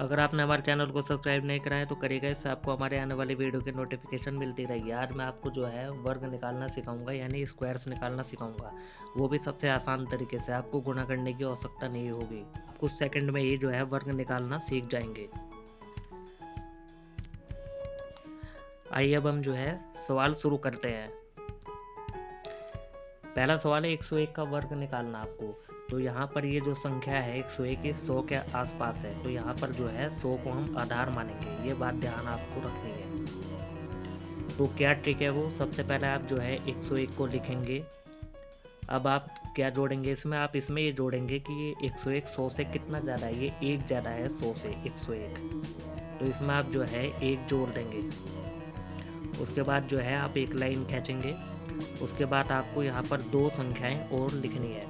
अगर आपने हमारे चैनल को सब्सक्राइब नहीं करा है तो करिएगा, इससे आपको हमारे आने वाली वीडियो की नोटिफिकेशन मिलती रहेगी। आज मैं आपको जो है वर्ग निकालना सिखाऊंगा, यानी स्क्वायर्स निकालना सिखाऊंगा, वो भी सबसे आसान तरीके से। आपको गुणा करने की आवश्यकता नहीं होगी, आप कुछ सेकंड में ही जो है वर्ग निकालना सीख जाएंगे। आइए अब हम जो है सवाल शुरू करते हैं। पहला सवाल है 101 का वर्ग निकालना आपको। तो यहाँ पर ये जो संख्या है 101 ये 100 के आसपास है, तो यहाँ पर जो है 100 को हम आधार मानेंगे, ये बात ध्यान आपको रखनी है। तो क्या ट्रिक है वो, सबसे पहले आप जो है 101 को लिखेंगे। अब आप क्या जोड़ेंगे इसमें, आप इसमें ये जोड़ेंगे कि ये 101 100 से कितना ज़्यादा है, ये एक ज़्यादा है 100 से 101, तो इसमें आप जो है एक जोड़ देंगे। उसके बाद जो है आप एक लाइन खींचेंगे। उसके बाद आपको यहाँ पर दो संख्याएं और लिखनी है।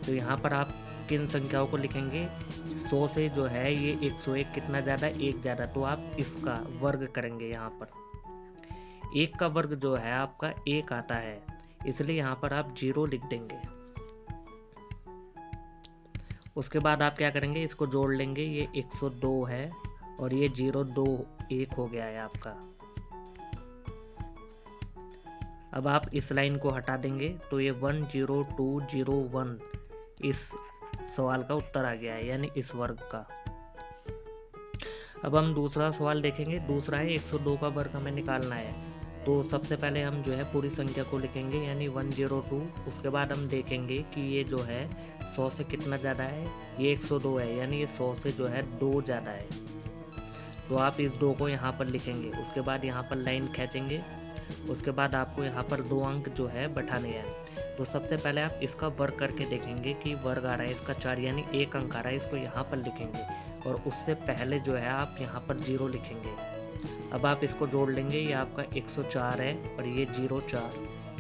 तो यहाँ पर आप किन संख्याओं को लिखेंगे, 100 से जो है ये 101 कितना ज़्यादा, एक ज़्यादा, तो आप इसका वर्ग करेंगे। यहाँ पर एक का वर्ग जो है आपका एक आता है, इसलिए यहाँ पर आप 0 लिख देंगे। उसके बाद आप क्या करेंगे, इसको जोड़ लेंगे, ये 102 है और ये 0 2 1 हो गया है आपका। अब आप इस लाइन को हटा देंगे तो ये 10201 इस सवाल का उत्तर आ गया है, यानी इस वर्ग का। अब हम दूसरा सवाल देखेंगे। दूसरा है 102 का वर्ग हमें निकालना है। तो सबसे पहले हम जो है पूरी संख्या को लिखेंगे, यानी 102। उसके बाद हम देखेंगे कि ये जो है 100 से कितना ज़्यादा है, ये 102 है, यानी ये 100 से जो है 2 ज़्यादा है, तो आप इस 2 को यहाँ पर लिखेंगे। उसके बाद यहाँ पर लाइन खींचेंगे। उसके बाद आपको यहाँ पर 2 अंक जो है बैठाने हैं। तो सबसे पहले आप इसका वर्ग करके देखेंगे कि वर्ग आ रहा है इसका 4, यानी एक अंक आ रहा है, इसको यहाँ पर लिखेंगे और उससे पहले जो है आप यहाँ पर 0 लिखेंगे। अब आप इसको जोड़ लेंगे, ये आपका 104 है और ये 04,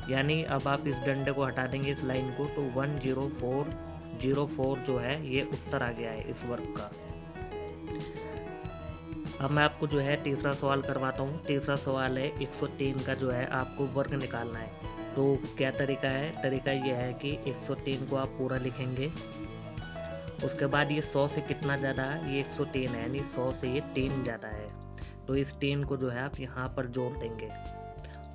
यानी अब आप इस डंडे को हटा देंगे इस लाइन को, तो 10404 जो है ये उत्तर आ गया है इस वर्ग का। अब मैं आपको जो है तीसरा सवाल करवाता हूँ। तीसरा सवाल है 103 का जो है आपको वर्ग निकालना है। तो क्या तरीका है, तरीका ये है कि 103 को आप पूरा लिखेंगे। उसके बाद ये 100 से कितना ज़्यादा है, ये 103 है, यानी 100 से ये 3 ज़्यादा है, तो इस 3 को जो है आप यहाँ पर जोड़ देंगे।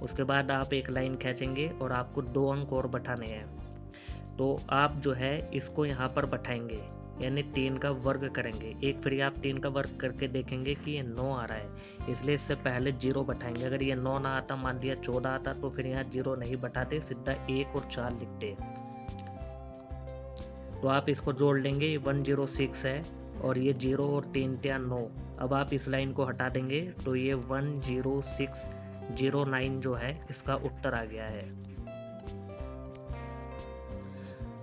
उसके बाद आप एक लाइन खींचेंगे और आपको 2 अंक और बैठाने हैं। तो आप जो है इसको यहाँ पर बैठाएंगे, यानी 3 का वर्ग करेंगे। एक फिर आप 3 का वर्ग करके देखेंगे कि ये 9 आ रहा है, इसलिए इससे पहले 0 बैठाएंगे। अगर ये 9 ना आता, मान लिया 14 आता, तो फिर यहाँ 0 नहीं बैठाते, सीधा 1 और 4 लिखते। तो आप इसको जोड़ लेंगे, ये 106 है और ये 0 और 3 × 9। अब आप इस लाइन को हटा देंगे तो ये 10609 जो है इसका उत्तर आ गया है।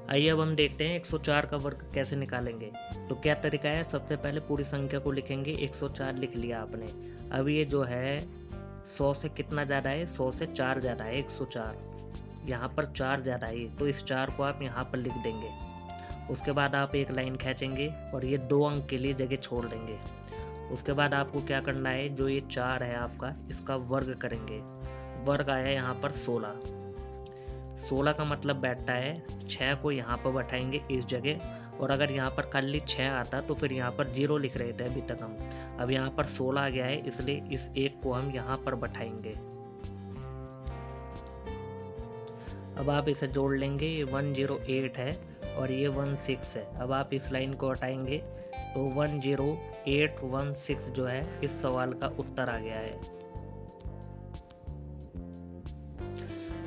आइए अब हम देखते हैं 104 का वर्ग कैसे निकालेंगे। तो क्या तरीका है, सबसे पहले पूरी संख्या को लिखेंगे। 104 लिख लिया आपने। अब ये जो है 100 से कितना ज़्यादा है, 100 से 4 ज़्यादा है, 104, यहाँ पर 4 ज़्यादा है, तो इस 4 को आप यहाँ पर लिख देंगे। उसके बाद आप एक लाइन खींचेंगे और ये 2 अंक के लिए जगह छोड़ देंगे। उसके बाद आपको क्या करना है, जो ये 4 है आपका, इसका वर्ग करेंगे। वर्ग आया यहाँ पर 16। 16 का मतलब बैठता है 6 को यहाँ पर बैठाएंगे इस जगह, और अगर यहाँ पर खाली 6 आता तो फिर यहाँ पर 0 लिख रहे थे अभी तक हम। अब यहाँ पर 16 आ गया है, इसलिए इस एक को हम यहाँ पर बैठाएंगे। अब आप इसे जोड़ लेंगे, ये 108 है और ये 16 है। अब आप इस लाइन को हटाएंगे तो 10816 जो है इस सवाल का उत्तर आ गया है।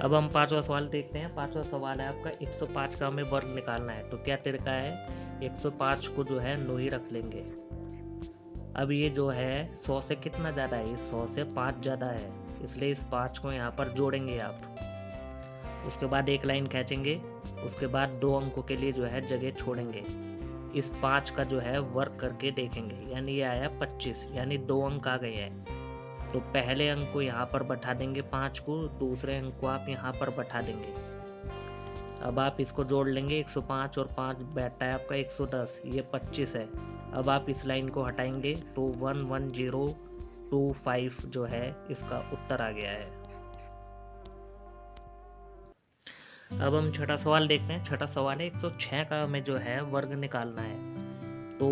अब हम पांचवा सवाल देखते हैं। पांचवा सवाल है आपका 105 का हमें वर्ग निकालना है। तो क्या तरीका है, 105 को जो है 9 ही रख लेंगे। अब ये जो है 100 से कितना ज़्यादा है, 100 से 5 ज़्यादा है, इसलिए इस 5 को यहाँ पर जोड़ेंगे आप। उसके बाद एक लाइन खींचेंगे। उसके बाद 2 अंकों के लिए जो है जगह छोड़ेंगे। इस 5 का जो है वर्ग करके देखेंगे, यानी ये आया 25, यानी 2 अंक आ गए हैं। तो पहले अंक को यहाँ पर बैठा देंगे 5 को, दूसरे अंक को आप यहाँ पर बैठा देंगे। अब आप इसको जोड़ लेंगे, 105 और 5 बैठता है आपका 110, ये 25 है। अब आप इस लाइन को हटाएंगे तो 11025 जो है इसका उत्तर आ गया है। अब हम छठा सवाल देखते हैं। छठा सवाल है 106 का हमें जो है वर्ग निकालना है। तो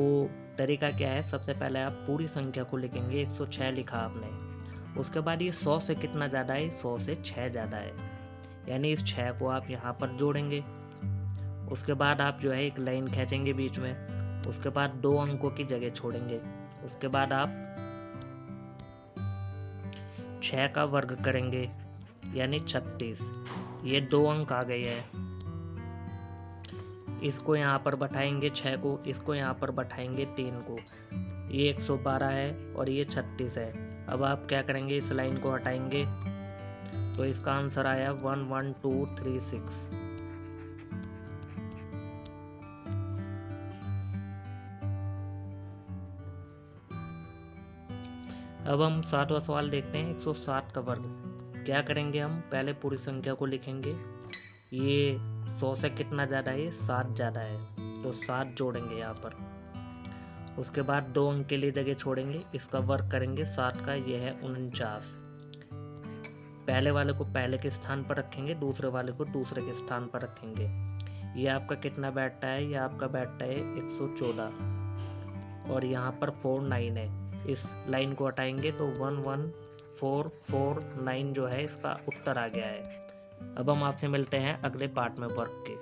तरीका क्या है, सबसे पहले आप पूरी संख्या को लिखेंगे। 106 लिखा आपने, उसके बाद ये 100 से कितना ज़्यादा है, 100 से 6 ज़्यादा है, यानी इस 6 को आप यहाँ पर जोड़ेंगे। उसके बाद आप जो है एक लाइन खींचेंगे बीच में, उसके बाद 2 अंकों की जगह छोड़ेंगे। उसके बाद आप 6 का वर्ग करेंगे यानी 36, ये 2 अंक आ गए हैं। इसको यहाँ पर बैठाएंगे 6 को, इसको यहाँ पर बैठाएंगे 3 को, ये 112 है और ये 36 है। अब आप क्या करेंगे, इस लाइन को हटाएंगे तो इसका आंसर आया 11236। अब हम 7वां सवाल देखते हैं, 107 का वर्ग। क्या करेंगे, हम पहले पूरी संख्या को लिखेंगे। ये 100 से कितना ज़्यादा है, 7 ज़्यादा है, तो 7 जोड़ेंगे यहाँ पर। उसके बाद 2 अंक के लिए जगह छोड़ेंगे, इसका वर्ग करेंगे 7 का, ये है 49। पहले वाले को पहले के स्थान पर रखेंगे, दूसरे वाले को दूसरे के स्थान पर रखेंगे। ये आपका कितना बैठता है, ये आपका बैठता है 114 और यहाँ पर 49 है। इस लाइन को हटाएंगे तो 11449 जो है इसका उत्तर आ गया है। अब हम आपसे मिलते हैं अगले पार्ट में वर्क के।